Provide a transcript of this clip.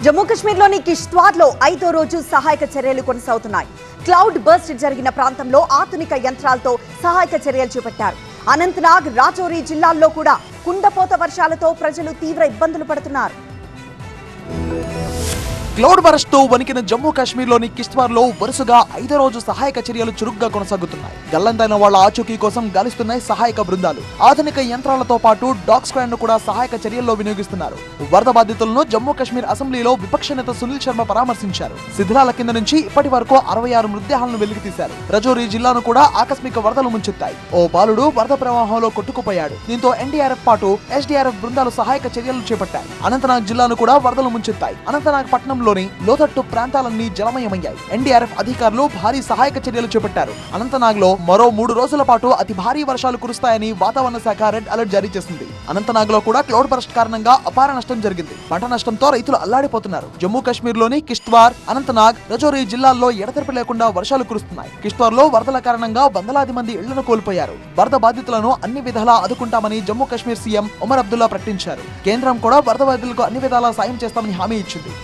జమ్మూ కశ్మీర్లోని కిష్త్వార్లో 5వ రోజు సహాయక చర్యలు కొనసాగుతున్నాయి. క్లౌడ్ బర్స్ట్ జరిగిన ప్రాంతంలో ఆధునిక యంత్రాలతో సహాయక చర్యలు చేపట్టారు. అనంతనాగ్, రాజౌరి జిల్లాల్లో కూడా కుండపోత వర్షాలతో ప్రజలు తీవ్ర ఇబ్బందులు పడుతున్నారు. క్లౌడ్ బరస్ట్ తో వణికిన జమ్మూ కాశ్మీర్లోని కిష్త్వార్లో వరుసగా 5వ రోజు సహాయక చర్యలు చురుగ్గా కొనసాగుతున్నాయి. గల్లంతైన వాళ్ల ఆచూకీ కోసం గాలిస్తున్నాయి సహాయక బృందాలు. ఆధునిక యంత్రాలతో పాటు డాగ్ స్క్వాడ్ ను కూడా సహాయక చర్యల్లో వినియోగిస్తున్నారు. వరద బాధితులను జమ్మూ కాశ్మీర్ అసెంబ్లీలో విపక్ష నేత సునీల్ శర్మ పరామర్శించారు. శిథిలాల కింద నుంచి ఇప్పటి వరకు 66 మృతదేహాలను వెలికితీశారు. రజౌరి జిల్లాను కూడా ఆకస్మిక వరదలు ముంచెత్తాయి. ఓ బాలుడు వరద ప్రవాహంలో కొట్టుకుపోయాడు. దీంతో ఎన్డీఆర్ఎఫ్ పాటు ఎస్డీఆర్ఎఫ్ బృందాలు సహాయక చర్యలు చేపట్టాయి. అనంతనాగ్ జిల్లాను కూడా వరదలు ముంచెత్తాయి. అనంతనాగ్ పట్టణంలో లోతట్టు ప్రాంతాలన్నీ జలమయమయ్యాయి. ఎన్డీఆర్ఎఫ్ అధికారులు భారీ సహాయక చర్యలు చేపట్టారు. అనంతనాగ్ లో మరో 3 రోజుల పాటు అతి భారీ వర్షాలు కురుస్తాయని వాతావరణ శాఖ రెడ్ అలర్ట్ జారీ చేసింది. అనంతనాగ్ లో కూడా క్లౌడ్ బరస్ట్ కారణంగా అపార నష్టం జరిగింది. పంట నష్టంతో రైతులు అల్లాడిపోతున్నారు. జమ్మూ కాశ్మీర్ లోని కిష్త్వార్, అనంతనాగ్, రజౌరి జిల్లాల్లో ఎడతెరిపి లేకుండా వర్షాలు కురుస్తున్నాయి. కిష్త్వార్ లో వరదల కారణంగా వందలాది మంది ఇళ్లను కోల్పోయారు. వరద బాధితులను అన్ని విధాలా ఆదుకుంటామని జమ్మూ కాశ్మీర్ సీఎం ఉమర్ అబ్దుల్లా ప్రకటించారు. కేంద్రం కూడా వరద బాధితులకు అన్ని విధాలా సాయం చేస్తామని హామీ ఇచ్చింది.